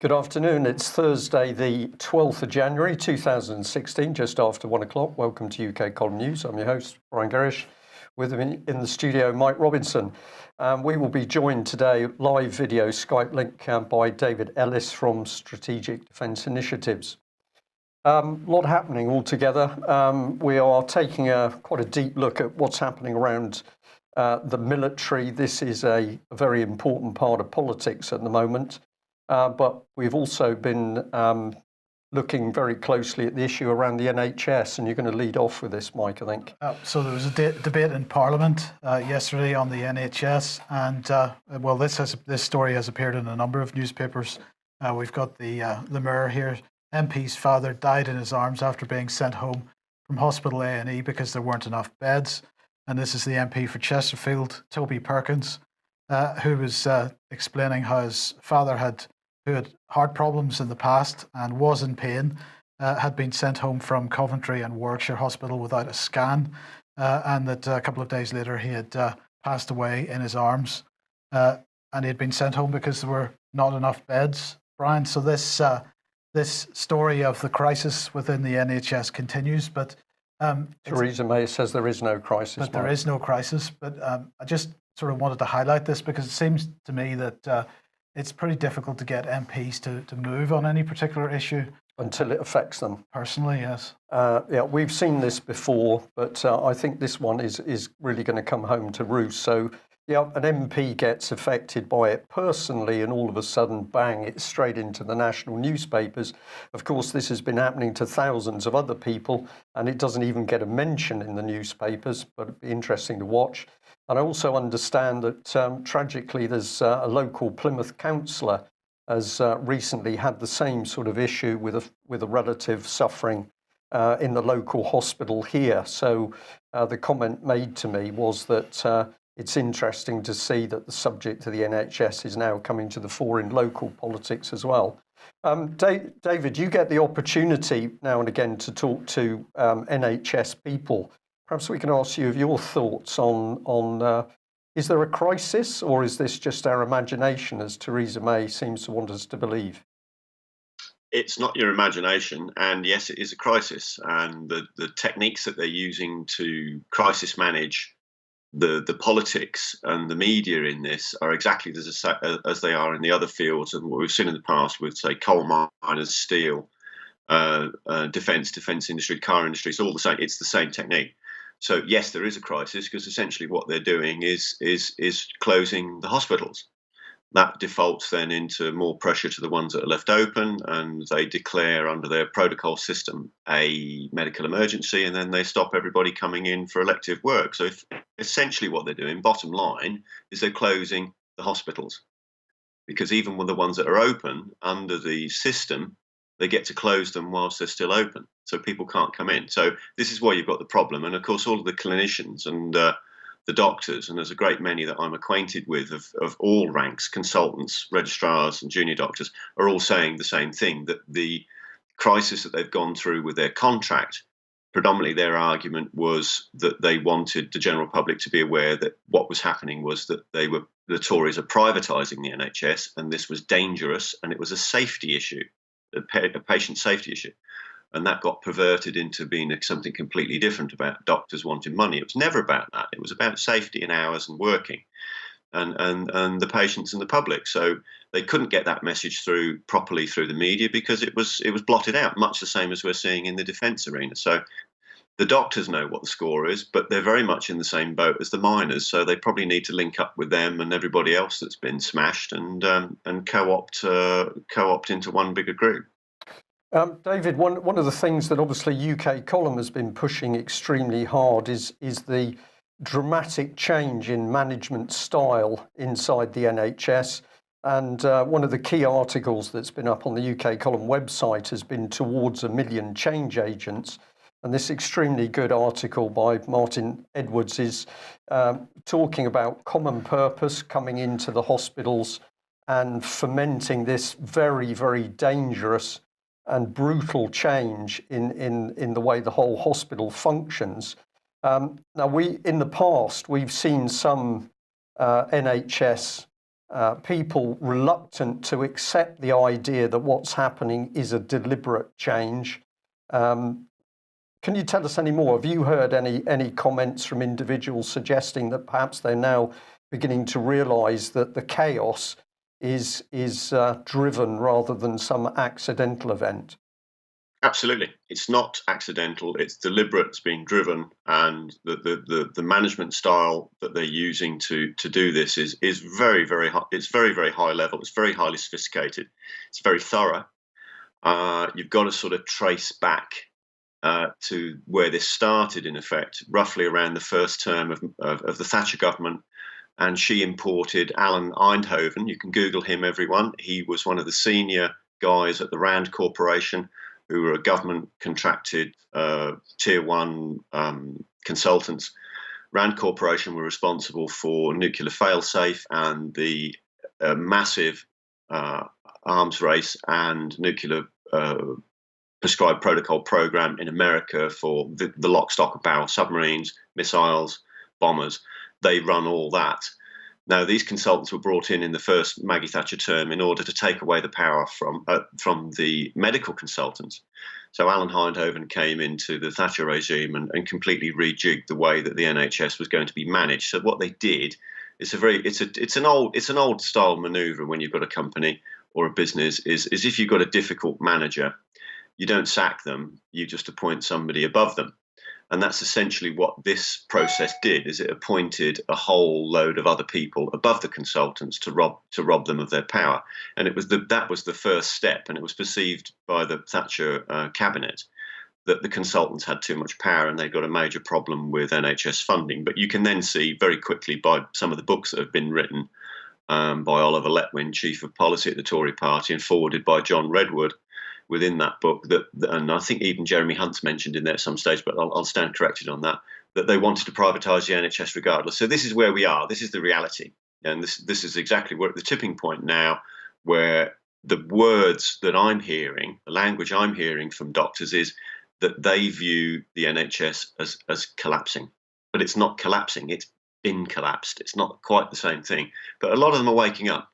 Good afternoon. It's Thursday, the 12th of January 2016, just after 1 o'clock. Welcome to UK Column News. I'm your host, Brian Gerrish. With me in the studio, Mike Robinson. We will be joined today, live video Skype link by David Ellis from Strategic Defence Initiatives. A lot happening altogether. We are taking quite a deep look at what's happening around the military. This is a very important part of politics at the moment. But we've also been looking very closely at the issue around the NHS, and you're going to lead off with this, Mike, I think. So there was a debate in Parliament yesterday on the NHS, and well, this story has appeared in a number of newspapers. We've got the Mirror here. MP's father died in his arms after being sent home from hospital A&E because there weren't enough beds. And this is the MP for Chesterfield, Toby Perkins, who was explaining how his father who had heart problems in the past and was in pain, had been sent home from Coventry and Warwickshire Hospital without a scan, and that a couple of days later he had passed away in his arms, and he had been sent home because there were not enough beds. Brian, so this story of the crisis within the NHS continues, but Theresa May says there is no crisis. But there is no crisis. But I just sort of wanted to highlight this because it seems to me that it's pretty difficult to get MPs to move on any particular issue. Until it affects them. Personally, yes. Yeah, we've seen this before, but I think this one is really going to come home to roost. So, yeah, an MP gets affected by it personally, and all of a sudden, bang, it's straight into the national newspapers. Of course, this has been happening to thousands of other people, and it doesn't even get a mention in the newspapers, but it'd be interesting to watch. And I also understand that, tragically, there's a local Plymouth councillor has recently had the same sort of issue with a relative suffering in the local hospital here. So the comment made to me was that it's interesting to see that the subject of the NHS is now coming to the fore in local politics as well. David, you get the opportunity now and again to talk to NHS people. Perhaps we can ask you of your thoughts on is there a crisis, or is this just our imagination, as Theresa May seems to want us to believe? It's not your imagination, and yes, it is a crisis. And the techniques that they're using to crisis manage the politics and the media in this are exactly as they are in the other fields, and what we've seen in the past with, say, coal miners, steel, defence industry, car industry. It's all the same. It's the same technique. So yes, there is a crisis because essentially what they're doing is closing the hospitals. That defaults then into more pressure to the ones that are left open, and they declare under their protocol system a medical emergency, and then they stop everybody coming in for elective work. So essentially what they're doing, bottom line, is they're closing the hospitals, because even with the ones that are open under the system, they get to close them whilst they're still open. So people can't come in. So this is why you've got the problem. And of course, all of the clinicians and the doctors, and there's a great many that I'm acquainted with of all ranks, consultants, registrars and junior doctors, are all saying the same thing, that the crisis that they've gone through with their contract, predominantly their argument was that they wanted the general public to be aware that what was happening was that the Tories are privatising the NHS, and this was dangerous, and it was a safety issue, a patient safety issue. And that got perverted into being something completely different about doctors wanting money. It was never about that. It was about safety and hours and working and the patients and the public. So they couldn't get that message through properly through the media because it was blotted out, much the same as we're seeing in the defence arena. So the doctors know what the score is, but they're very much in the same boat as the miners. So they probably need to link up with them and everybody else that's been smashed and co-opt into one bigger group. David, one of the things that obviously UK Column has been pushing extremely hard is the dramatic change in management style inside the NHS. And one of the key articles that's been up on the UK Column website has been Towards a Million Change Agents. And this extremely good article by Martin Edwards is talking about common purpose coming into the hospitals and fomenting this very, very dangerous brutal change in the way the whole hospital functions. Now, in the past, we've seen some NHS people reluctant to accept the idea that what's happening is a deliberate change. Can you tell us any more? Have you heard any comments from individuals suggesting that perhaps they're now beginning to realise that the chaos is driven rather than some accidental event? Absolutely, it's not accidental. It's deliberate. It's being driven, and the management style that they're using to do this is very high. It's very high level. It's very highly sophisticated. It's very thorough. You've got to sort of trace back to where this started, in effect, roughly around the first term of the Thatcher government. And she imported Alan Eindhoven. You can Google him, everyone. He was one of the senior guys at the Rand Corporation, who were a government contracted tier one consultants. Rand Corporation were responsible for nuclear failsafe and the massive arms race and nuclear prescribed protocol program in America for the lock, stock and barrel submarines, missiles, bombers. They run all that. Now, these consultants were brought in the first Maggie Thatcher term in order to take away the power from the medical consultants. So Alan Eindhoven came into the Thatcher regime and completely rejigged the way that the NHS was going to be managed. So what they did is it's an old style manoeuvre when you've got a company or a business is if you've got a difficult manager, you don't sack them, you just appoint somebody above them. And that's essentially what this process did, is it appointed a whole load of other people above the consultants to rob them of their power. And that was the first step, and it was perceived by the Thatcher cabinet that the consultants had too much power and they got a major problem with NHS funding. But you can then see very quickly by some of the books that have been written by Oliver Letwin, Chief of Policy at the Tory Party, and forwarded by John Redwood, within that book, and I think even Jeremy Hunt's mentioned in there at some stage, but I'll stand corrected on that they wanted to privatise the NHS regardless. So this is where we are. This is the reality, and this is exactly where at the tipping point now, where the words that I'm hearing, the language I'm hearing from doctors is that they view the NHS as collapsing, but it's not collapsing. It's been collapsed. It's not quite the same thing, but a lot of them are waking up.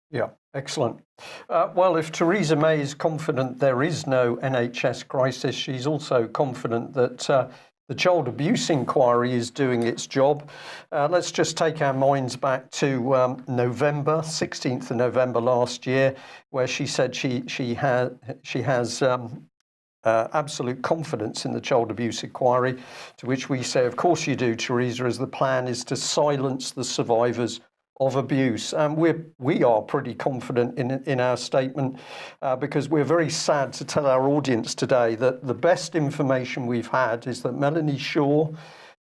Yeah, excellent. Well, if Theresa May is confident there is no NHS crisis, she's also confident that the child abuse inquiry is doing its job. Let's just take our minds back to November, 16th of November last year, where she said she has absolute confidence in the child abuse inquiry, to which we say, of course you do, Theresa, as the plan is to silence the survivors of abuse. And we are pretty confident in our statement because we're very sad to tell our audience today that the best information we've had is that Melanie Shaw,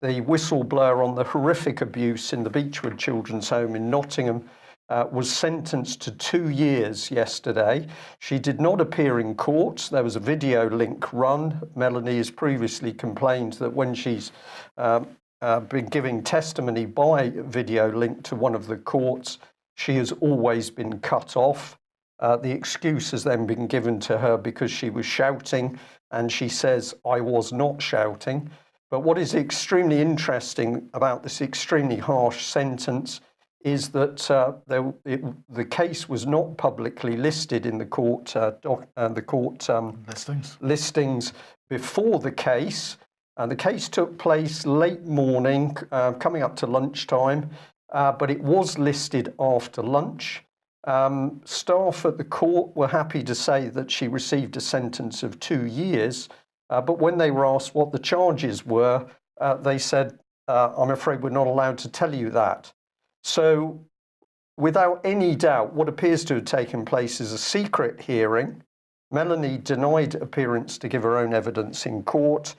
the whistleblower on the horrific abuse in the Beechwood Children's Home in Nottingham, was sentenced to 2 years yesterday. She did not appear in court. There was a video link run. Melanie has previously complained that when she's been giving testimony by video link to one of the courts, she has always been cut off. The excuse has then been given to her because she was shouting, and she says, "I was not shouting." But what is extremely interesting about this extremely harsh sentence is that the case was not publicly listed in the court listings before the case. And the case took place late morning, coming up to lunchtime, but it was listed after lunch. Staff at the court were happy to say that she received a sentence of 2 years, but when they were asked what the charges were, they said, "I'm afraid we're not allowed to tell you that." So, without any doubt, what appears to have taken place is a secret hearing. Melanie denied appearance to give her own evidence in court.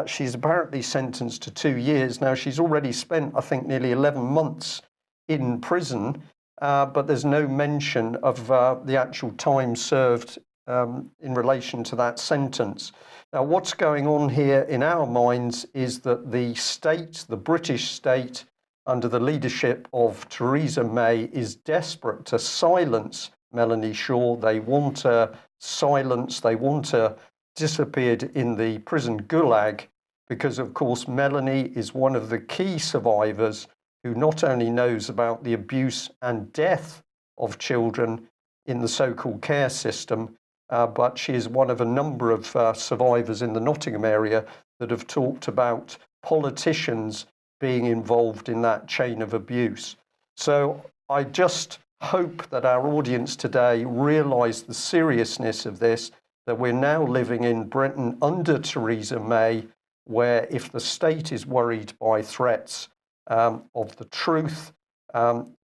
She's apparently sentenced to 2 years. Now, she's already spent, I think, nearly 11 months in prison, but there's no mention of the actual time served in relation to that sentence. Now, what's going on here in our minds is that the state, the British state, under the leadership of Theresa May, is desperate to silence Melanie Shaw. They want her silenced. They want her disappeared in the prison gulag because, of course, Melanie is one of the key survivors who not only knows about the abuse and death of children in the so-called care system, but she is one of a number of survivors in the Nottingham area that have talked about politicians being involved in that chain of abuse. So I just hope that our audience today realise the seriousness of this, that we're now living in Britain under Theresa May, where if the state is worried by threats of the truth,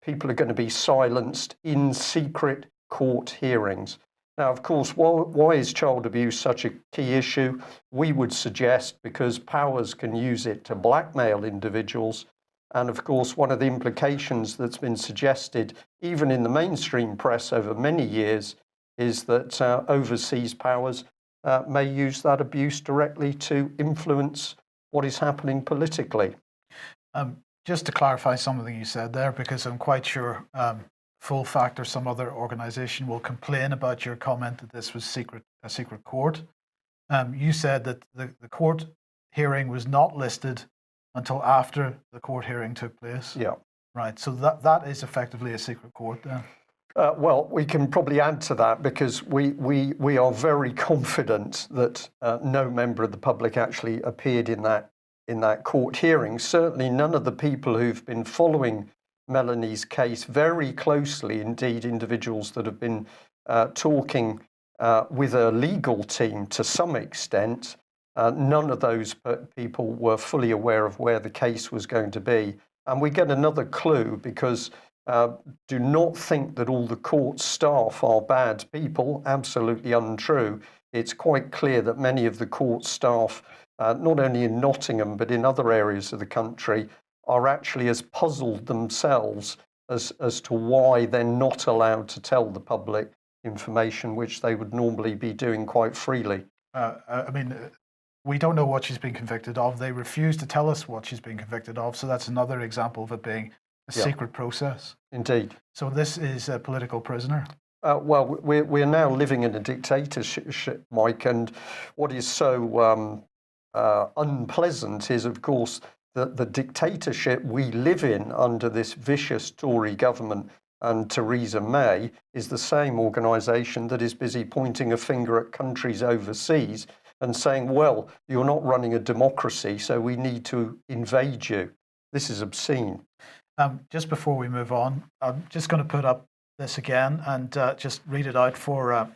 people are going to be silenced in secret court hearings. Now, of course, why is child abuse such a key issue? We would suggest because powers can use it to blackmail individuals. And of course, one of the implications that's been suggested, even in the mainstream press over many years, is that overseas powers may use that abuse directly to influence what is happening politically. Just to clarify something you said there, because I'm quite sure Full Fact or some other organisation will complain about your comment that this was a secret court. You said that the court hearing was not listed until after the court hearing took place. Yeah. Right. So that is effectively a secret court then. Well, we can probably add to that because we are very confident that no member of the public actually appeared in that court hearing. Certainly none of the people who've been following Melanie's case very closely, indeed individuals that have been talking with a legal team to some extent, none of those people were fully aware of where the case was going to be. And we get another clue because do not think that all the court staff are bad people, absolutely untrue. It's quite clear that many of the court staff, not only in Nottingham but in other areas of the country, are actually as puzzled themselves as to why they're not allowed to tell the public information which they would normally be doing quite freely. I mean, we don't know what she's been convicted of. They refuse to tell us what she's been convicted of. So that's another example of it being a secret process. Indeed. So this is a political prisoner. Well, we're now living in a dictatorship, Mike, and what is so unpleasant is, of course, that the dictatorship we live in under this vicious Tory government and Theresa May is the same organisation that is busy pointing a finger at countries overseas and saying, well, you're not running a democracy, so we need to invade you. This is obscene. Just before we move on, I'm just going to put up this again and just read it out for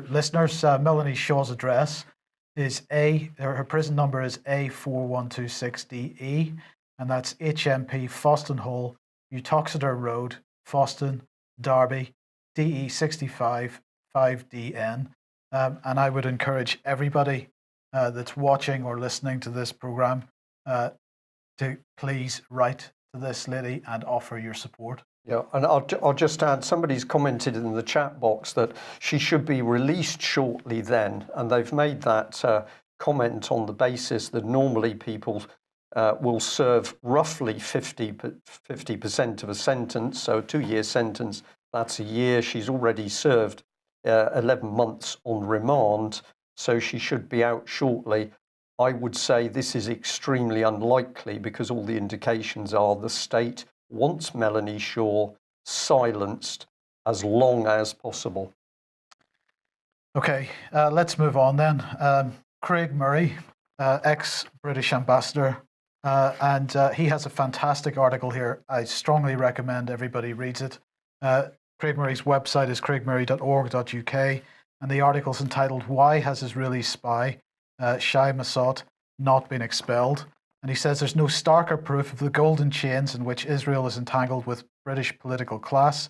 listeners. Melanie Shaw's address is her prison number is A4126DE, and that's HMP Foston Hall, Uttoxeter Road, Foston, Derby, DE65 5DN. And I would encourage everybody that's watching or listening to this program to please write to this lady and offer your support. Yeah, and I'll just add, somebody's commented in the chat box that she should be released shortly then, and they've made that comment on the basis that normally people will serve roughly 50% of a sentence, so a 2-year sentence, that's a year. She's already served 11 months on remand, so she should be out shortly. I would say this is extremely unlikely because all the indications are the state wants Melanie Shaw silenced as long as possible. Okay, let's move on then. Craig Murray, ex-British ambassador, and he has a fantastic article here. I strongly recommend everybody reads it. Craig Murray's website is craigmurray.org.uk, and the article's entitled, "Why Has Israeli Spy Shai Massot Not Been Expelled?" And he says there's no starker proof of the golden chains in which Israel is entangled with British political class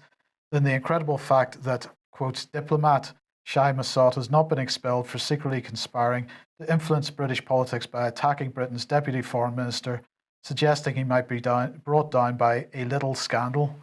than the incredible fact that, quote, diplomat Shai Massot has not been expelled for secretly conspiring to influence British politics by attacking Britain's deputy foreign minister, suggesting he might be brought down by a little scandal.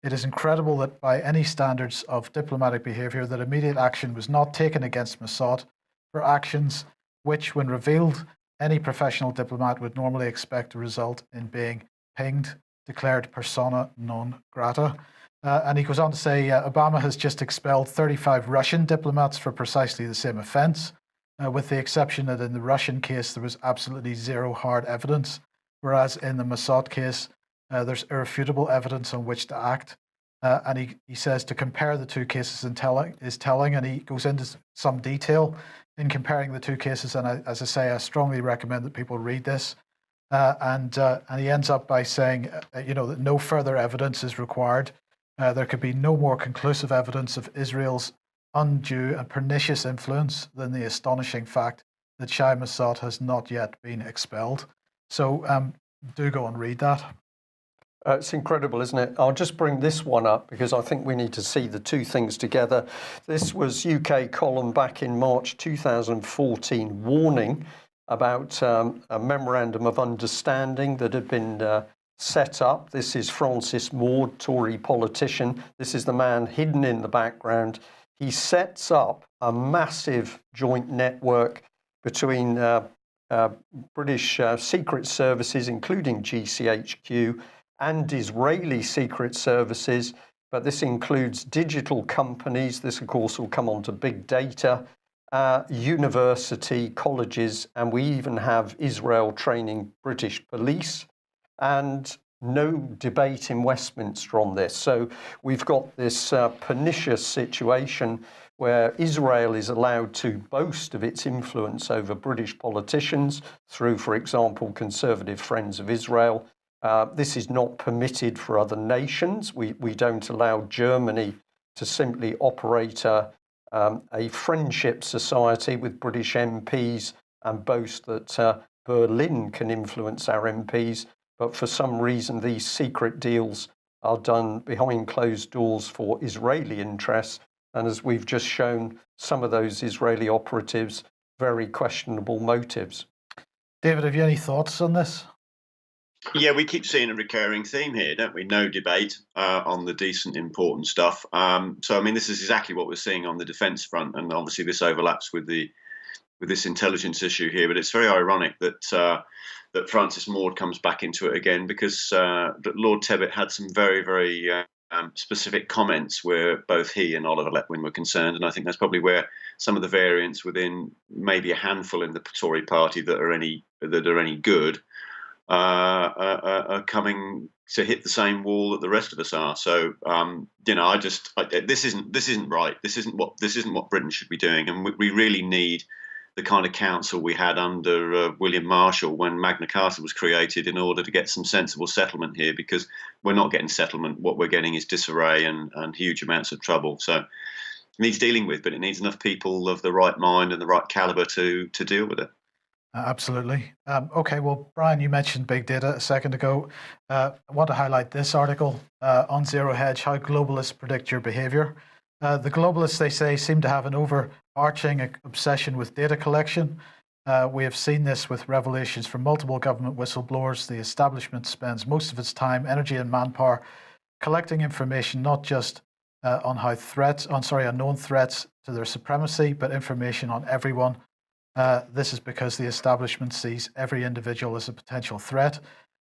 It is incredible that by any standards of diplomatic behaviour that immediate action was not taken against Massot for actions which, when revealed, any professional diplomat would normally expect to result in being pinged, declared persona non grata. And he goes on to say Obama has just expelled 35 Russian diplomats for precisely the same offence, with the exception that in the Russian case there was absolutely zero hard evidence, whereas in the Mossad case there's irrefutable evidence on which to act. And he says to compare the two cases is telling, and he goes into some detail in comparing the two cases. And as I say, I strongly recommend that people read this. And he ends up by saying, that no further evidence is required. There could be no more conclusive evidence of Israel's undue and pernicious influence than the astonishing fact that Shai Mossad has not yet been expelled. So do go and read that. It's incredible, isn't it? I'll just bring this one up because I think we need to see the two things together. This was UK column back in March 2014 warning about a memorandum of understanding that had been set up. This is Francis Maude, Tory politician. This is the man hidden in the background. He sets up a massive joint network between British secret services, including GCHQ, and Israeli secret services. But this includes digital companies. This, of course, will come on to big data, university, colleges, and we even have Israel training British police. And no debate in Westminster on this. So we've got this pernicious situation where Israel is allowed to boast of its influence over British politicians through, for example, Conservative Friends of Israel. This is not permitted for other nations. We don't allow Germany to simply operate a friendship society with British MPs and boast that Berlin can influence our MPs. But for some reason, these secret deals are done behind closed doors for Israeli interests. And as we've just shown, some of those Israeli operatives, very questionable motives. David, have you any thoughts on this? Yeah, we keep seeing a recurring theme here, don't we? No debate on the decent, important stuff. So, I mean, this is exactly what we're seeing on the defence front. And obviously this overlaps with this intelligence issue here. But it's very ironic that that Francis Maude comes back into it again because that Lord Tebbit had some very, very specific comments where both he and Oliver Letwin were concerned. And I think that's probably where some of the variants within maybe a handful in the Tory party that are any good are coming to hit the same wall that the rest of us are. So this isn't right. This isn't what Britain should be doing, and we really need the kind of council we had under William Marshall when Magna Carta was created in order to get some sensible settlement here, because we're not getting settlement. What we're getting is disarray and huge amounts of trouble. So it needs dealing with, but it needs enough people of the right mind and the right caliber to deal with it. Absolutely. Okay, well, Brian, you mentioned big data a second ago. I want to highlight this article on Zero Hedge, how globalists predict your behavior. The globalists, they say, seem to have an overarching obsession with data collection. We have seen this with revelations from multiple government whistleblowers. The establishment spends most of its time, energy and manpower collecting information, not just on known threats to their supremacy, but information on everyone. This is because the establishment sees every individual as a potential threat.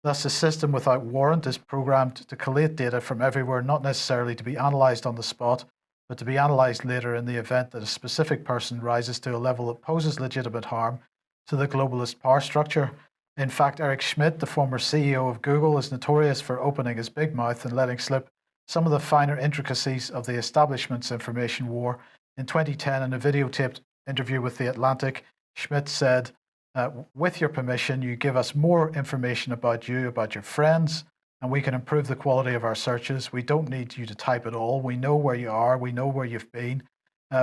Thus, a system without warrant is programmed to collate data from everywhere, not necessarily to be analysed on the spot, but to be analysed later in the event that a specific person rises to a level that poses legitimate harm to the globalist power structure. In fact, Eric Schmidt, the former CEO of Google, is notorious for opening his big mouth and letting slip some of the finer intricacies of the establishment's information war. In 2010, in a videotaped interview with The Atlantic, Schmidt said, with your permission, you give us more information about you, about your friends, and we can improve the quality of our searches. We don't need you to type it all. We know where you are. We know where you've been.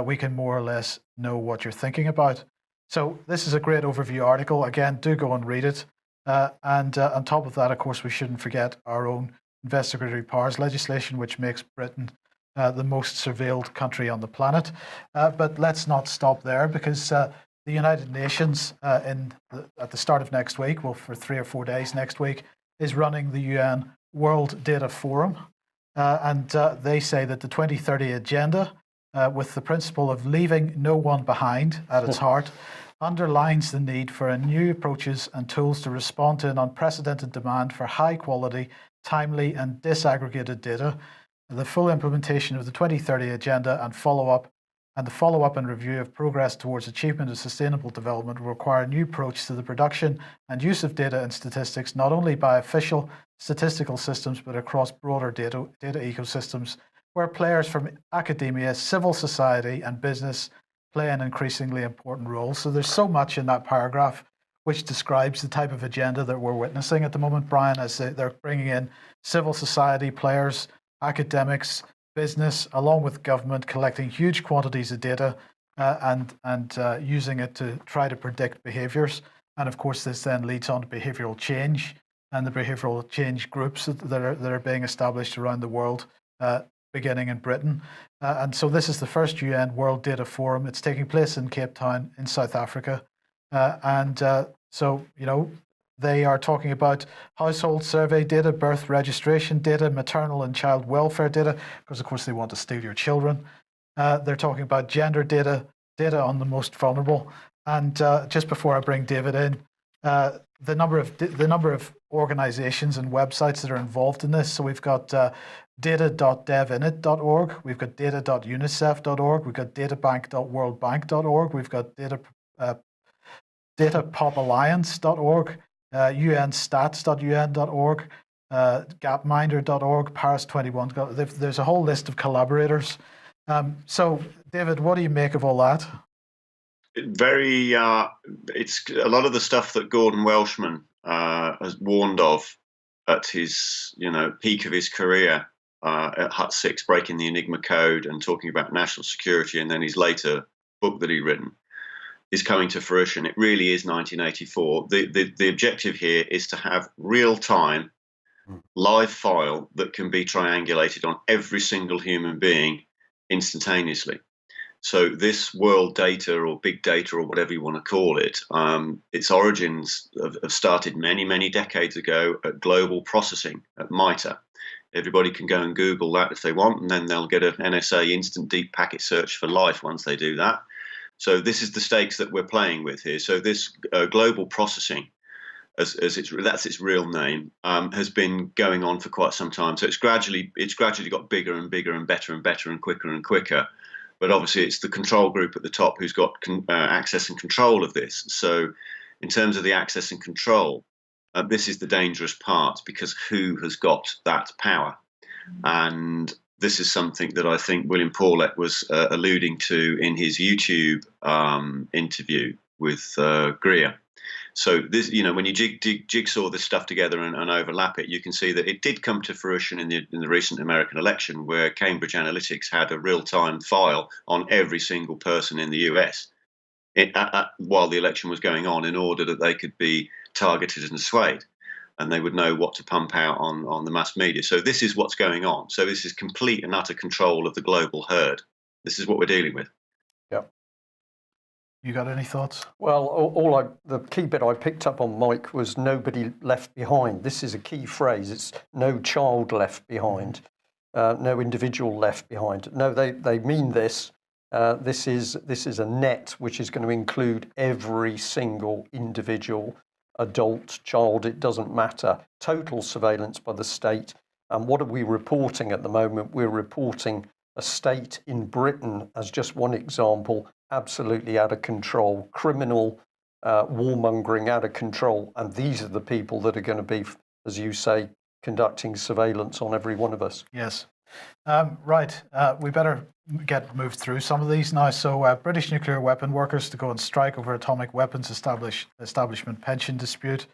We can more or less know what you're thinking about. So this is a great overview article. Again, do go and read it. And on top of that, of course, we shouldn't forget our own investigatory powers legislation, which makes Britain the most surveilled country on the planet. But let's not stop there, because the United Nations at the start of next week, well, for 3 or 4 days next week, is running the UN World Data Forum. And they say that the 2030 agenda, with the principle of leaving no one behind at its heart, underlines the need for new approaches and tools to respond to an unprecedented demand for high quality, timely and disaggregated data. the full implementation of the 2030 Agenda and the follow-up and review of progress towards achievement of sustainable development will require a new approach to the production and use of data and statistics, not only by official statistical systems, but across broader data ecosystems, where players from academia, civil society, and business play an increasingly important role. So there's so much in that paragraph which describes the type of agenda that we're witnessing at the moment, Brian, as they're bringing in civil society players, academics, business, along with government, collecting huge quantities of data and using it to try to predict behaviours. And of course, this then leads on to behavioural change and the behavioural change groups that are being established around the world, beginning in Britain. And so this is the first UN World Data Forum. It's taking place in Cape Town in South Africa. So, you know, they are talking about household survey data, birth registration data, maternal and child welfare data, because of course they want to steal your children. They're talking about gender data, data on the most vulnerable. And just before I bring David in, the number of organizations and websites that are involved in this. So we've got data.devinit.org, we've got data.unicef.org, we've got databank.worldbank.org, we've got datapopalliance.org, unstats.un.org, gapminder.org, Paris 21. There's a whole list of collaborators. So, David, what do you make of all that? It's a lot of the stuff that Gordon Welshman has warned of at his, peak of his career at Hut 6, breaking the Enigma code and talking about national security, and then his later book that he'd written, is coming to fruition. It really is 1984. The objective here is to have real-time live file that can be triangulated on every single human being instantaneously. So this world data or big data or whatever you want to call it, its origins have started many, many decades ago at global processing at MITRE. Everybody can go and Google that if they want, and then they'll get an NSA instant deep packet search for life once they do that. So this is the stakes that we're playing with here. So this global processing, that's its real name, has been going on for quite some time. So it's gradually got bigger and bigger and better and quicker and quicker. But obviously it's the control group at the top who's got access and control of this. So in terms of the access and control, this is the dangerous part, because who has got that power? And this is something that I think William Paulet was alluding to in his YouTube interview with Greer. So this, when you jigsaw this stuff together and overlap it, you can see that it did come to fruition in the recent American election, where Cambridge Analytica had a real-time file on every single person in the US while the election was going on, in order that they could be targeted and swayed, and they would know what to pump out on the mass media. So this is what's going on. So this is complete and utter control of the global herd. This is what we're dealing with. Yeah. You got any thoughts? Well, the key bit I picked up on, Mike, was nobody left behind. This is a key phrase. It's no child left behind, no individual left behind. No, they mean this. This is a net which is going to include every single individual, adult, child, it doesn't matter. Total surveillance by the state. And what are we reporting at the moment? We're reporting a state in Britain, as just one example, absolutely out of control, criminal, warmongering out of control. And these are the people that are going to be, as you say, conducting surveillance on every one of us. Yes. Right. We better get moved through some of these now. So British nuclear weapon workers to go on strike over atomic weapons establishment pension dispute.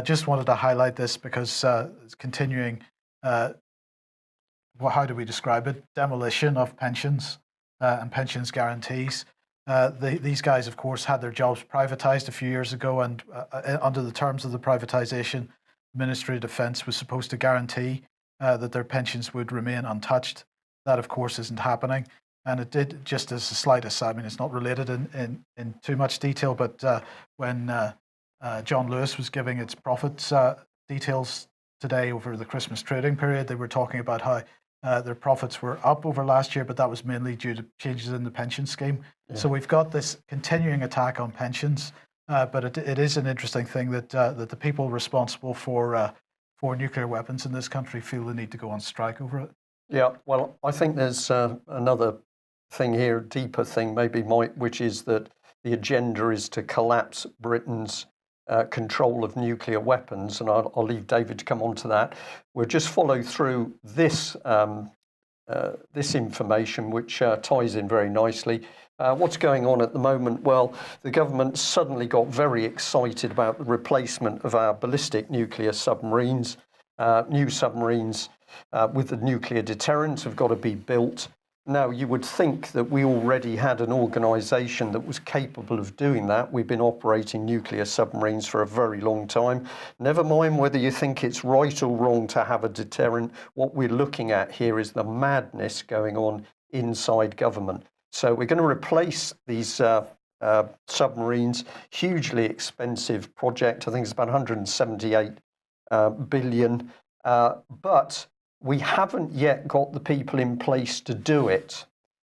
Just wanted to highlight this because it's continuing, how do we describe it? Demolition of pensions and pensions guarantees. These guys, of course, had their jobs privatized a few years ago, and under the terms of the privatization, the Ministry of Defence was supposed to guarantee that their pensions would remain untouched. That, of course, isn't happening. And it did, just as a slight aside, I mean, it's not related in too much detail, but when John Lewis was giving its profits details today over the Christmas trading period, they were talking about how their profits were up over last year, but that was mainly due to changes in the pension scheme. Yeah. So we've got this continuing attack on pensions, but it is an interesting thing that the people responsible for nuclear weapons in this country feel the need to go on strike over it. Yeah, well, I think there's another thing here, a deeper thing, maybe, Mike, which is that the agenda is to collapse Britain's control of nuclear weapons, and I'll leave David to come on to that. We'll just follow through this this information, which ties in very nicely. What's going on at the moment? Well, the government suddenly got very excited about the replacement of our ballistic nuclear submarines. New submarines with the nuclear deterrent have got to be built. Now, you would think that we already had an organisation that was capable of doing that. We've been operating nuclear submarines for a very long time. Never mind whether you think it's right or wrong to have a deterrent. What we're looking at here is the madness going on inside government. So we're going to replace these submarines, hugely expensive project. I think it's about 178 billion. But we haven't yet got the people in place to do it.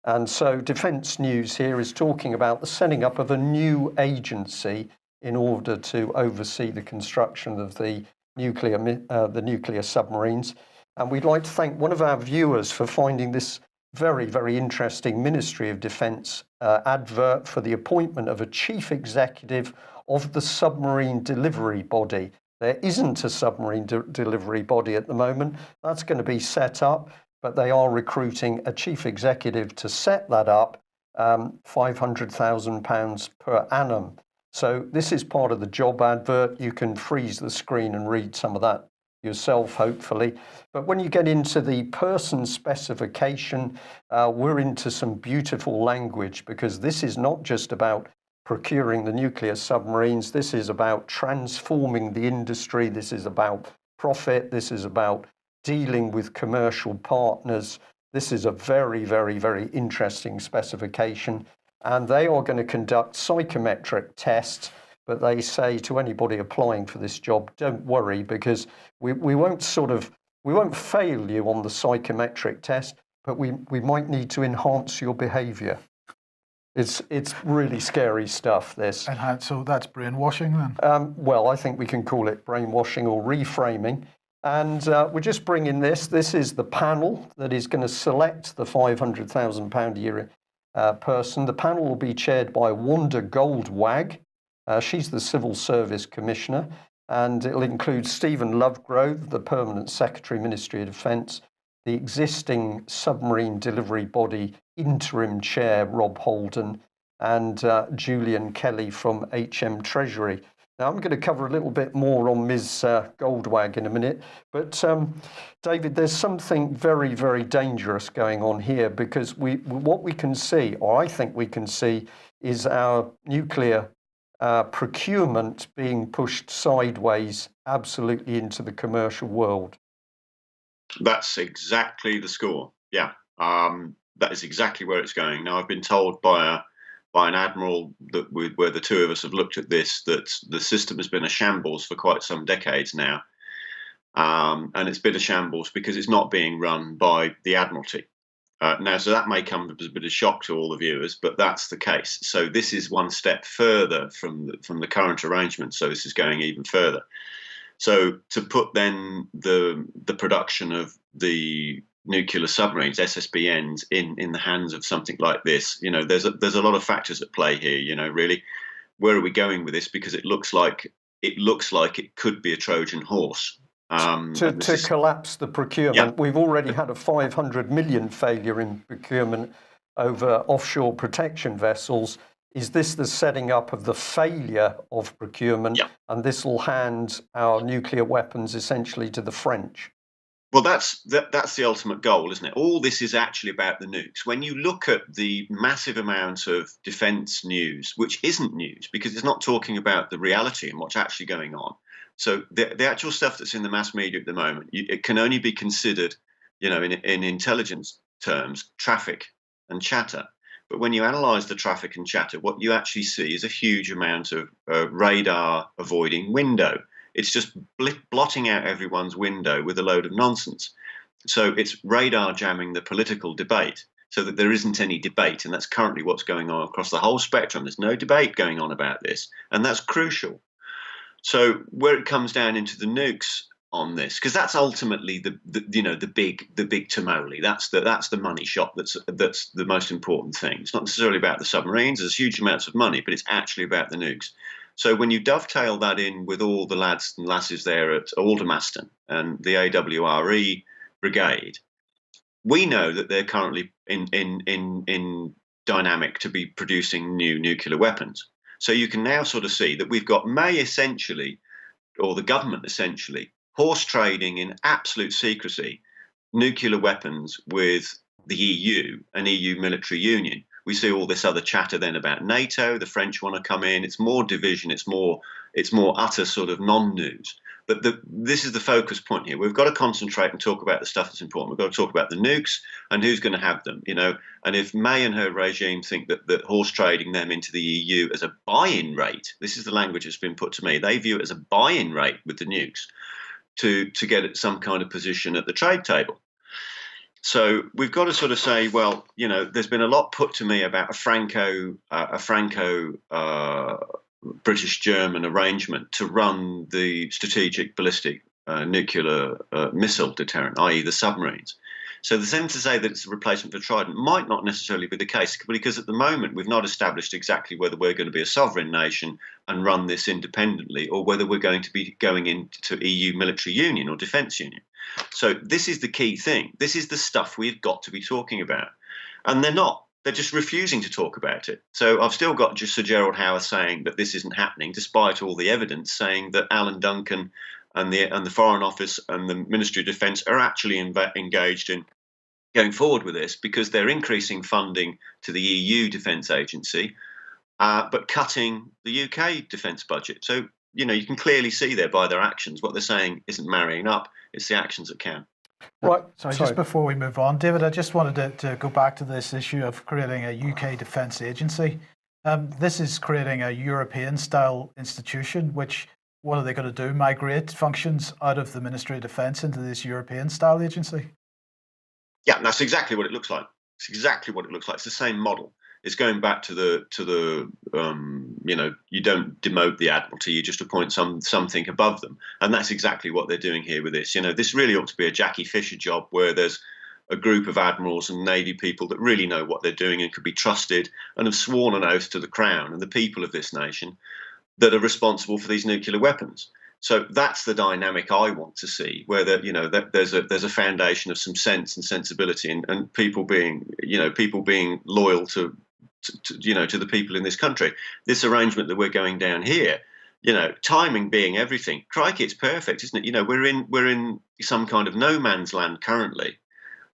And so Defence News here is talking about the setting up of a new agency in order to oversee the construction of the nuclear submarines. And we'd like to thank one of our viewers for finding this very, very interesting Ministry of Defence advert for the appointment of a chief executive of the submarine delivery body. There isn't a submarine delivery body at the moment. That's going to be set up, but they are recruiting a chief executive to set that up, £500,000 per annum. So this is part of the job advert. You can freeze the screen and read some of that yourself, hopefully. But when you get into the person specification, we're into some beautiful language, because this is not just about procuring the nuclear submarines. This is about transforming the industry. This is about profit. This is about dealing with commercial partners. This is a very, very, very interesting specification. And they are going to conduct psychometric tests. But they say to anybody applying for this job, don't worry, because we won't fail you on the psychometric test, but we might need to enhance your behaviour. It's really scary stuff, this. And so that's brainwashing then? Well, I think we can call it brainwashing or reframing. And we're just bringing this. This is the panel that is going to select the £500,000 a year person. The panel will be chaired by Wanda Goldwag. She's the Civil Service Commissioner. And it'll include Stephen Lovegrove, the Permanent Secretary, Ministry of Defence, the existing submarine delivery body interim chair, Rob Holden, and Julian Kelly from HM Treasury. Now, I'm going to cover a little bit more on Ms. Goldwag in a minute, but David, there's something very, very dangerous going on here, because what we can see, or I think we can see, is our nuclear procurement being pushed sideways absolutely into the commercial world. That's exactly the score. Yeah, that is exactly where it's going. Now, I've been told by an admiral that where the two of us have looked at this, that the system has been a shambles for quite some decades now, and it's been a shambles because it's not being run by the Admiralty. Now, so that may come as a bit of shock to all the viewers, but that's the case. So this is one step further from the current arrangement. So this is going even further. So to put then the production of the nuclear submarines, SSBNs, in the hands of something like this, there's a lot of factors at play here. Really, where are we going with this? Because it looks like it could be a Trojan horse. To collapse the procurement. Yeah. We've already had a 500 million failure in procurement over offshore protection vessels. Is this the setting up of the failure of procurement? Yeah. And this will hand our nuclear weapons essentially to the French? Well, that's the ultimate goal, isn't it? All this is actually about the nukes. When you look at the massive amount of defence news, which isn't news because it's not talking about the reality and what's actually going on. So the actual stuff that's in the mass media at the moment, it can only be considered, in intelligence terms, traffic and chatter. But when you analyse the traffic and chatter, what you actually see is a huge amount of radar avoiding window. It's just blotting out everyone's window with a load of nonsense. So it's radar jamming the political debate so that there isn't any debate. And that's currently what's going on across the whole spectrum. There's no debate going on about this. And that's crucial. So where it comes down into the nukes, on this, because that's ultimately the big tamale. That's the money shot. That's the most important thing. It's not necessarily about the submarines. There's huge amounts of money, but it's actually about the nukes. So when you dovetail that in with all the lads and lasses there at Aldermaston and the AWRE brigade, we know that they're currently in dynamic to be producing new nuclear weapons. So you can now sort of see that we've got May essentially, or the government essentially, horse trading in absolute secrecy nuclear weapons with the EU and EU military union. We see all this other chatter then about NATO. The French want to come in. It's more division. It's more utter sort of non-news. But this is the focus point here. We've got to concentrate and talk about the stuff that's important. We've got to talk about the nukes and who's going to have them, you know. And if May and her regime think that horse trading them into the EU as a buy-in rate, this is the language that's been put to me, they view it as a buy-in rate with the nukes to get at some kind of position at the trade table. So we've got to sort of say, well, you know, there's been a lot put to me about a Franco British-German arrangement to run the strategic ballistic nuclear missile deterrent, i.e. the submarines. So the them to say that it's a replacement for Trident might not necessarily be the case, because at the moment we've not established exactly whether we're going to be a sovereign nation and run this independently, or whether we're going to be going into EU military union or defence union. So this is the key thing. This is the stuff we've got to be talking about. And they're not. They're just refusing to talk about it. So I've still got just Sir Gerald Howarth saying that this isn't happening, despite all the evidence saying that Alan Duncan and the Foreign Office and the Ministry of Defence are actually engaged in going forward with this, because they're increasing funding to the EU Defence Agency, but cutting the UK defence budget. So, you know, you can clearly see there by their actions, what they're saying isn't marrying up. It's the actions that count. Right. Sorry, just before we move on, David, I just wanted to go back to this issue of creating a UK defence agency. This is creating a European-style institution, which, what are they going to do? Migrate functions out of the Ministry of Defence into this European-style agency? Yeah, that's exactly what it looks like. It's exactly what it looks like. It's the same model. It's going back to the you know, you don't demote the Admiralty, you just appoint something above them. And that's exactly what they're doing here with this. You know, this really ought to be a Jackie Fisher job, where there's a group of admirals and Navy people that really know what they're doing and could be trusted and have sworn an oath to the Crown and the people of this nation that are responsible for these nuclear weapons. So that's the dynamic I want to see, where there's a foundation of some sense and sensibility, and people being loyal to the people in this country. This arrangement that we're going down here, you know, timing being everything. Crikey, it's perfect, isn't it? You know, we're in some kind of no man's land currently,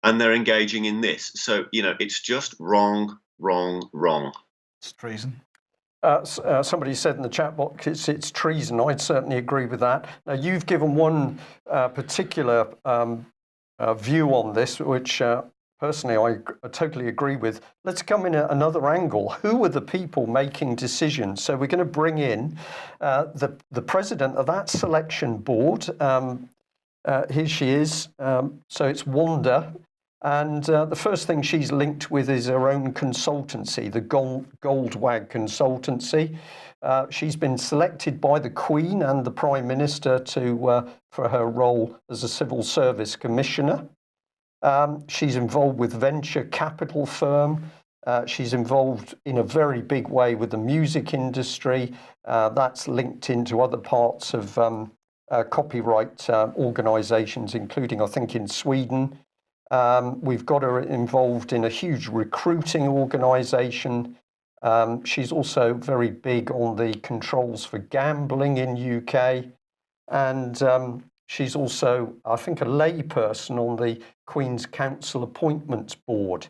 and they're engaging in this. So, you know, it's just wrong. It's treason. Somebody said in the chat box it's treason. I'd certainly agree with that. Now, you've given one particular view on this, which personally I totally agree with. Let's come in at another angle. Who are the people making decisions? So we're going to bring in the president of that selection board. Here she is. So it's Wanda. And the first thing she's linked with is her own consultancy, the Goldwag Consultancy. She's been selected by the Queen and the Prime Minister for her role as a civil service commissioner. She's involved with venture capital firm. She's involved in a very big way with the music industry. That's linked into other parts of copyright organisations, including, I think, in Sweden. We've got her involved in a huge recruiting organisation. She's also very big on the controls for gambling in UK. And she's also, I think, a layperson on the Queen's Council Appointments Board.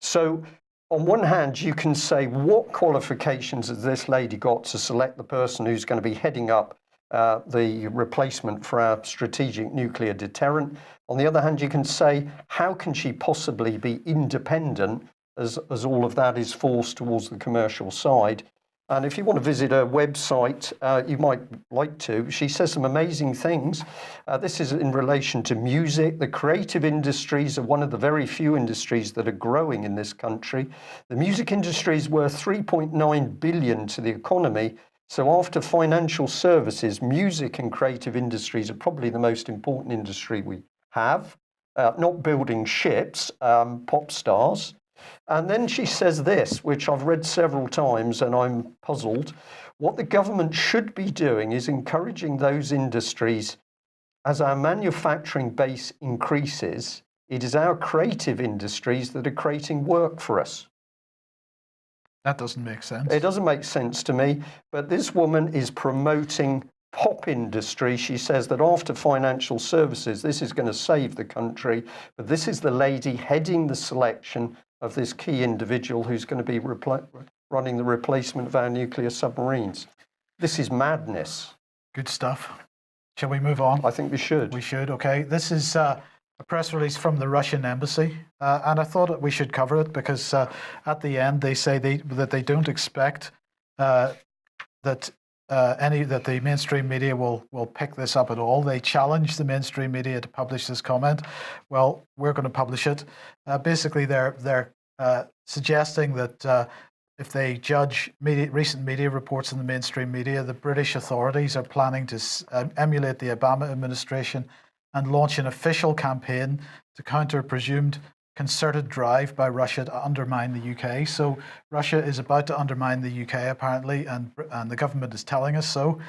So on one hand, you can say, what qualifications has this lady got to select the person who's going to be heading up the replacement for our strategic nuclear deterrent? On the other hand, you can say, how can she possibly be independent as all of that is forced towards the commercial side? And if you want to visit her website, you might like to. She says some amazing things. This is in relation to music. The creative industries are one of the very few industries that are growing in this country. The music industry is worth 3.9 billion to the economy. So after financial services, music and creative industries are probably the most important industry we have, not building ships, pop stars. And then she says this, which I've read several times and I'm puzzled. What the government should be doing is encouraging those industries. As our manufacturing base increases, it is our creative industries that are creating work for us. That doesn't make sense. It doesn't make sense to me, but this woman is promoting pop industry. She says that after financial services, this is going to save the country, but this is the lady heading the selection of this key individual who's going to be running the replacement of our nuclear submarines. This is madness. Good stuff. Shall we move on? I think we should. We should, okay. This is a press release from the Russian embassy, and I thought that we should cover it because at the end they say that they don't expect that the mainstream media will pick this up at all. They challenge the mainstream media to publish this comment. Well, we're going to publish it. Basically, they're suggesting that if they judge recent media reports in the mainstream media, the British authorities are planning to emulate the Obama administration and launch an official campaign to counter a presumed concerted drive by Russia to undermine the UK. So Russia is about to undermine the UK, apparently, and the government is telling us so.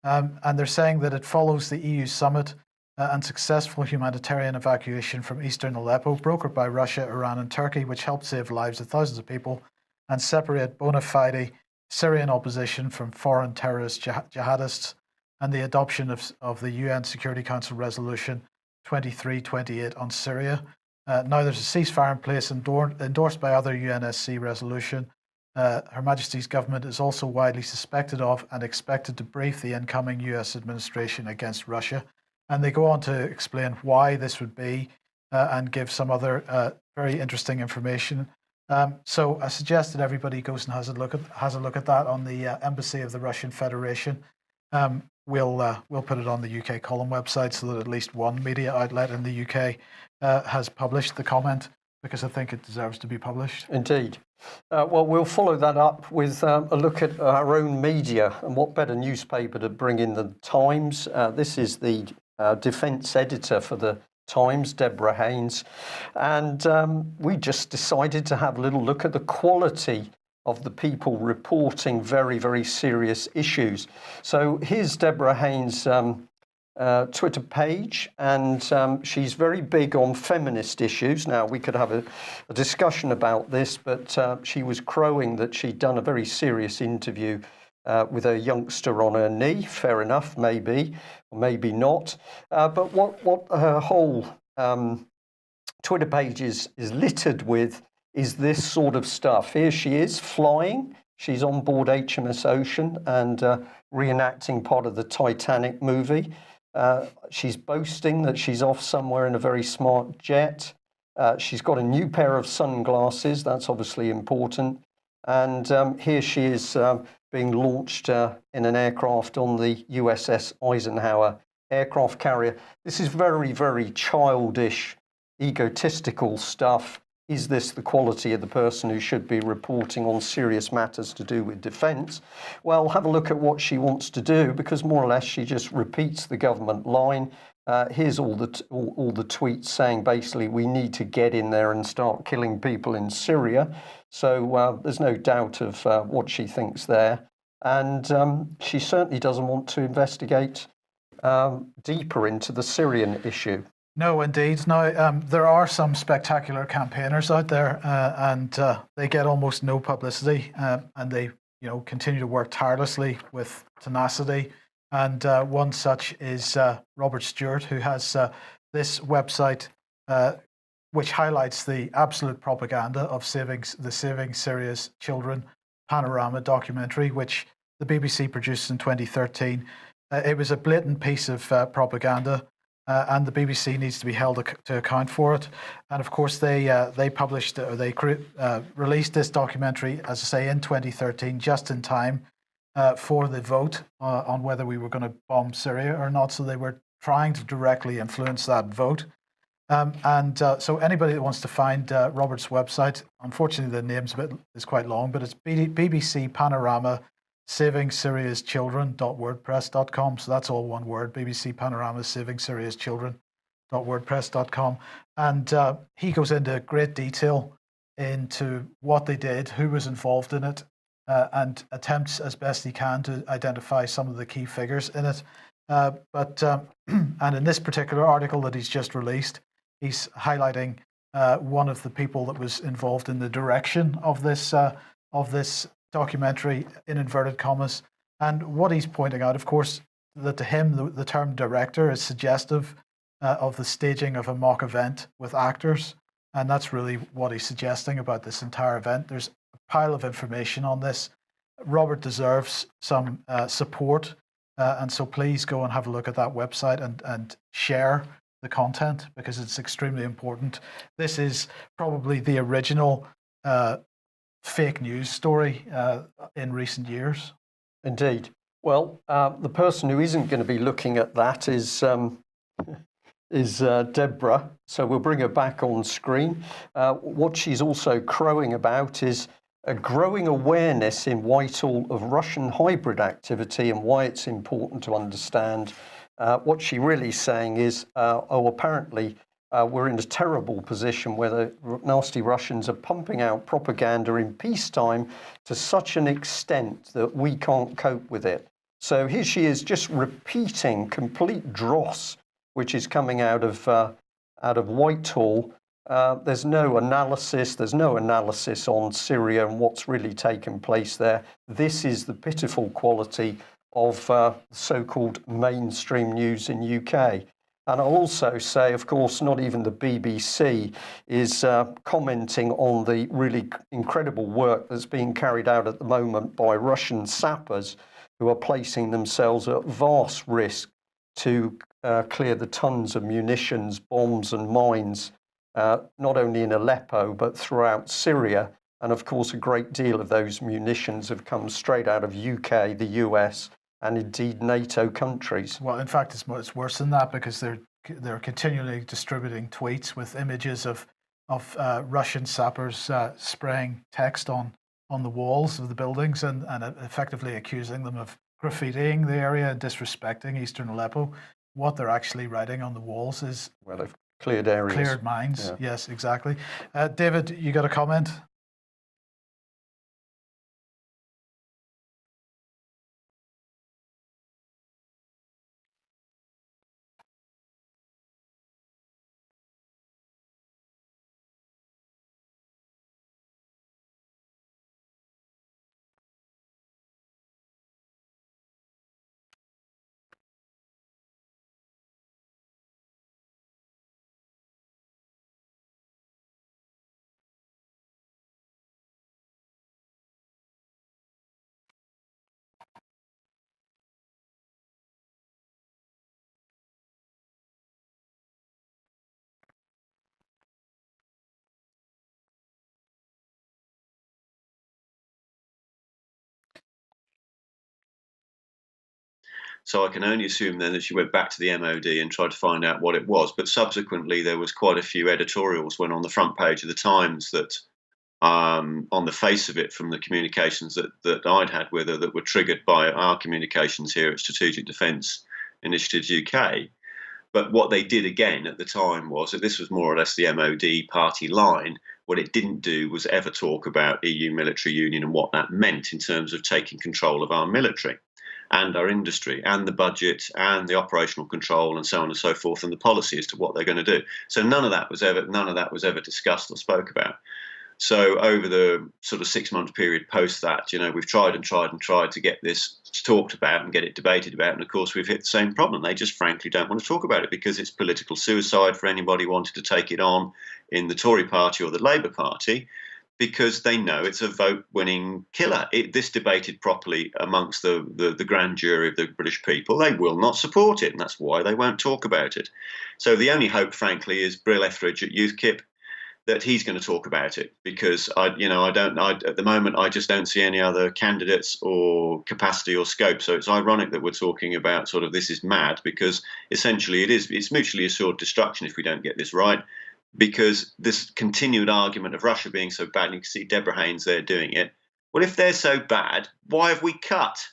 And they're saying that it follows the EU summit and successful humanitarian evacuation from eastern Aleppo, brokered by Russia, Iran, and Turkey, which helped save lives of thousands of people and separate bona fide Syrian opposition from foreign terrorist jihadists, and the adoption of the UN Security Council Resolution 2328 on Syria. Now there's a ceasefire in place endorsed by other UNSC resolution. Her Majesty's government is also widely suspected of and expected to brief the incoming US administration against Russia. And they go on to explain why this would be and give some other very interesting information. So I suggest that everybody goes and has a look at that on the Embassy of the Russian Federation. We'll put it on the UK column website so that at least one media outlet in the UK has published the comment, because I think it deserves to be published. Indeed. Well, we'll follow that up with a look at our own media, and what better newspaper to bring in than Times. This is the defence editor for the Times, Deborah Haynes, and we just decided to have a little look at the quality of the people reporting very, very serious issues. So here's Deborah Haynes' Twitter page, and she's very big on feminist issues. Now, we could have a discussion about this, but she was crowing that she'd done a very serious interview with a youngster on her knee. Fair enough, maybe, or maybe not. But what her whole Twitter page is littered with is this sort of stuff. Here she is flying. She's on board HMS Ocean and reenacting part of the Titanic movie. She's boasting that she's off somewhere in a very smart jet. She's got a new pair of sunglasses. That's obviously important. And here she is being launched in an aircraft on the USS Eisenhower aircraft carrier. This is very, very childish, egotistical stuff. Is this the quality of the person who should be reporting on serious matters to do with defence? Well, have a look at what she wants to do, because more or less she just repeats the government line. Here's all the tweets saying basically we need to get in there and start killing people in Syria. So there's no doubt of what she thinks there. And she certainly doesn't want to investigate deeper into the Syrian issue. No, indeed. Now, there are some spectacular campaigners out there, and they get almost no publicity, and they, continue to work tirelessly with tenacity. And one such is Robert Stewart, who has this website, which highlights the absolute propaganda of Saving Syria's Children panorama documentary, which the BBC produced in 2013. It was a blatant piece of propaganda. And the BBC needs to be held to account for it. And of course, they released this documentary, as I say, in 2013, just in time for the vote on whether we were going to bomb Syria or not. So they were trying to directly influence that vote. So anybody that wants to find Robert's website, unfortunately the name is quite long, but it's BBC Panorama savingsyriaschildren.wordpress.com. So that's all one word, BBC Panorama's savingsyriaschildren.wordpress.com. And he goes into great detail into what they did, who was involved in it, and attempts as best he can to identify some of the key figures in it. And in this particular article that he's just released, he's highlighting one of the people that was involved in the direction of this documentary, in inverted commas. And what he's pointing out, of course, that to him the term director is suggestive of the staging of a mock event with actors. And that's really what he's suggesting about this entire event. There's a pile of information on this. Robert deserves some support. And so please go and have a look at that website and share the content, because it's extremely important. This is probably the original fake news story in recent years. Indeed. Well, the person who isn't going to be looking at that is Deborah. So we'll bring her back on screen. What she's also crowing about is a growing awareness in Whitehall of Russian hybrid activity and why it's important to understand. What she really is saying is, apparently we're in a terrible position where the nasty Russians are pumping out propaganda in peacetime to such an extent that we can't cope with it. So here she is just repeating complete dross, which is coming out of Whitehall. There's no analysis. There's no analysis on Syria and what's really taken place there. This is the pitiful quality of so-called mainstream news in UK. And I'll also say, of course, not even the BBC is commenting on the really incredible work that's being carried out at the moment by Russian sappers who are placing themselves at vast risk to clear the tons of munitions, bombs and mines, not only in Aleppo, but throughout Syria. And of course, a great deal of those munitions have come straight out of UK, the US, and indeed NATO countries. Well, in fact, it's worse than that, because they're continually distributing tweets with images of Russian sappers spraying text on the walls of the buildings and effectively accusing them of graffitiing the area and disrespecting Eastern Aleppo. What they're actually writing on the walls is, well, they've cleared areas. Cleared mines. Yeah. Yes, exactly. David, you got a comment? So I can only assume then that she went back to the MOD and tried to find out what it was. But subsequently, there was quite a few editorials went on the front page of the Times that, on the face of it, from the communications that I'd had with her, that were triggered by our communications here at Strategic Defence Initiatives UK. But what they did again at the time was that this was more or less the MOD party line. What it didn't do was ever talk about EU military union and what that meant in terms of taking control of our military and our industry and the budget and the operational control and so on and so forth, and the policy as to what they're going to do. So none of that was ever discussed or spoke about. So over the sort of 6-month period post that, we've tried to get this talked about and get it debated about. And of course, we've hit the same problem. They just frankly don't want to talk about it because it's political suicide for anybody wanting to take it on in the Tory party or the Labour Party, because they know it's a vote-winning killer. This debated properly amongst the grand jury of the British people, they will not support it, and that's why they won't talk about it. So the only hope, frankly, is Brill Etheridge at UKIP, that he's going to talk about it, because at the moment I just don't see any other candidates or capacity or scope. So it's ironic that we're talking about sort of this is mad, because essentially it's mutually assured destruction if we don't get this right. Because this continued argument of Russia being so bad, and you can see Deborah Haynes there doing it, Well, if they're so bad, why have we cut?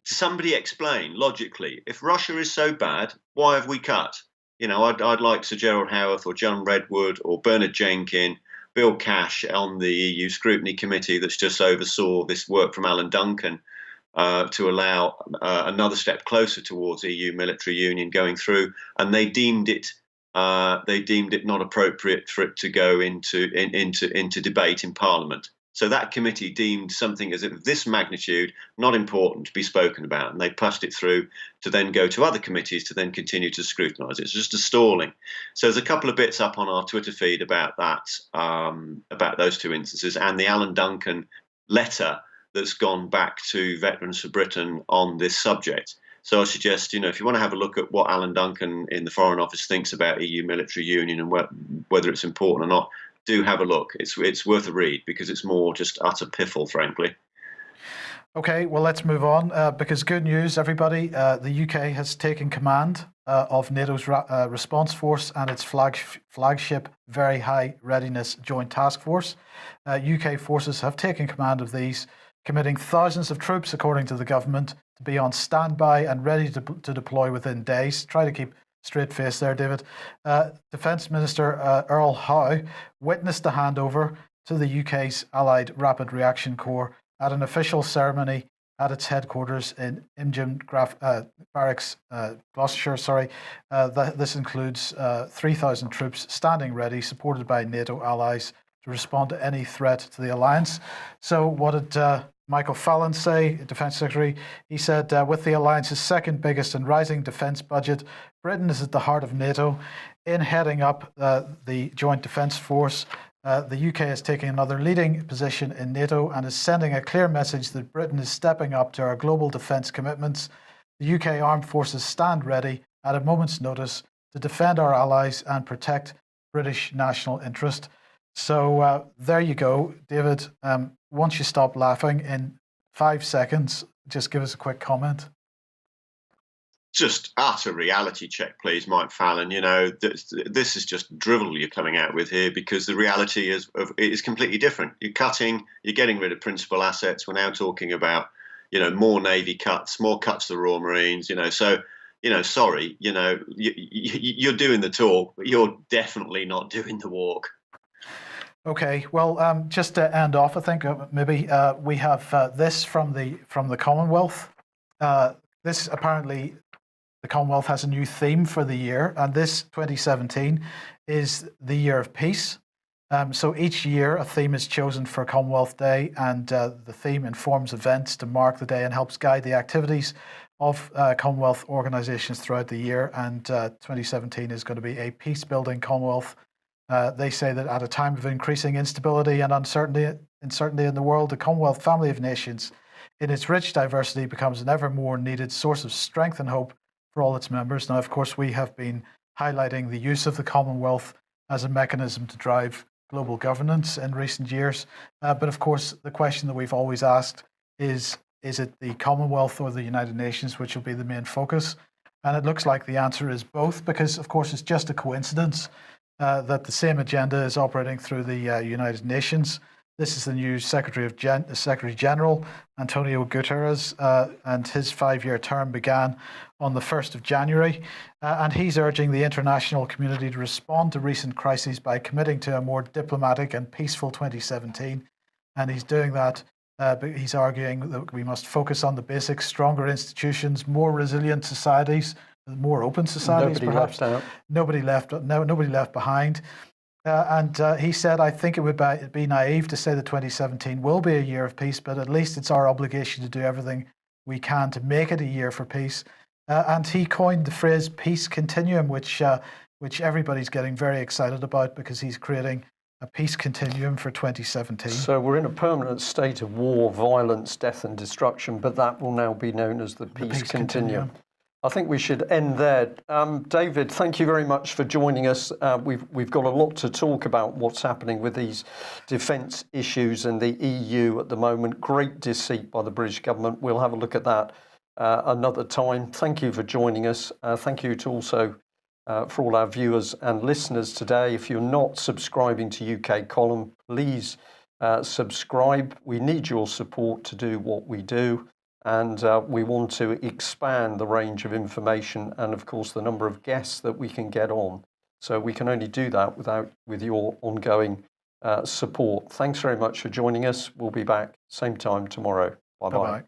Somebody explain logically. If Russia is so bad, why have we cut? I'd like Sir Gerald Howarth or John Redwood or Bernard Jenkin, Bill Cash on the EU Scrutiny Committee that's just oversaw this work from Alan Duncan to allow another step closer towards EU military union going through, and they deemed it not appropriate for it to go into debate in Parliament. So that committee deemed something as of this magnitude not important to be spoken about, and they pushed it through to then go to other committees to then continue to scrutinise. It's just a stalling. So there's a couple of bits up on our Twitter feed about that, about those two instances, and the Alan Duncan letter that's gone back to Veterans for Britain on this subject. So I suggest, if you want to have a look at what Alan Duncan in the Foreign Office thinks about EU military union and whether it's important or not, do have a look. It's worth a read because it's more just utter piffle, frankly. Okay, well, let's move on because good news, everybody. The UK has taken command of NATO's response force and its flagship Very High Readiness Joint Task Force. UK forces have taken command of these, committing thousands of troops, according to the government, to be on standby and ready to deploy within days. Try to keep straight face there, David. Defence Minister Earl Howe witnessed the handover to the UK's Allied Rapid Reaction Corps at an official ceremony at its headquarters in Imgem Barracks, Gloucestershire. This includes 3,000 troops standing ready, supported by NATO allies, to respond to any threat to the alliance. So what did Michael Fallon say, Defence Secretary? He said, with the alliance's second biggest and rising defence budget, Britain is at the heart of NATO. In heading up the Joint Defence Force, the UK is taking another leading position in NATO and is sending a clear message that Britain is stepping up to our global defence commitments. The UK Armed Forces stand ready at a moment's notice to defend our allies and protect British national interest. So there you go, David. Once you stop laughing in 5 seconds, just give us a quick comment. Just utter reality check, please, Mike Fallon. This is just drivel you're coming out with here, because the reality is completely different. You're cutting, you're getting rid of principal assets. We're now talking about, more Navy cuts, more cuts to the Royal Marines. Sorry, you're doing the talk, but you're definitely not doing the walk. Okay, well, just to end off, I think maybe we have this from the Commonwealth. This apparently, the Commonwealth has a new theme for the year, and this 2017 is the year of peace. So each year a theme is chosen for Commonwealth Day, and the theme informs events to mark the day and helps guide the activities of Commonwealth organisations throughout the year. And 2017 is going to be a peace-building Commonwealth. They say that at a time of increasing instability and uncertainty in the world, the Commonwealth family of nations, in its rich diversity, becomes an ever more needed source of strength and hope for all its members. Now, of course, we have been highlighting the use of the Commonwealth as a mechanism to drive global governance in recent years. But of course, the question that we've always asked is it the Commonwealth or the United Nations which will be the main focus? And it looks like the answer is both, because, of course, it's just a coincidence that the same agenda is operating through the United Nations. This is the new Secretary General, Antonio Guterres, and his 5-year term began on the 1st of January. And he's urging the international community to respond to recent crises by committing to a more diplomatic and peaceful 2017. And he's doing that. He's arguing that we must focus on the basics: stronger institutions, more resilient societies, more open societies, perhaps. Nobody left behind. And he said, I think it would be naive to say that 2017 will be a year of peace, but at least it's our obligation to do everything we can to make it a year for peace. And he coined the phrase peace continuum, which everybody's getting very excited about, because he's creating a peace continuum for 2017. So we're in a permanent state of war, violence, death and destruction, but that will now be known as the peace continuum. I think we should end there. David, thank you very much for joining us. We've got a lot to talk about what's happening with these defence issues and the EU at the moment. Great deceit by the British government. We'll have a look at that another time. Thank you for joining us. Thank you to also for all our viewers and listeners today. If you're not subscribing to UK Column, please subscribe. We need your support to do what we do. And we want to expand the range of information and, of course, the number of guests that we can get on. So we can only do that with your ongoing support. Thanks very much for joining us. We'll be back same time tomorrow. Bye-bye. Bye-bye.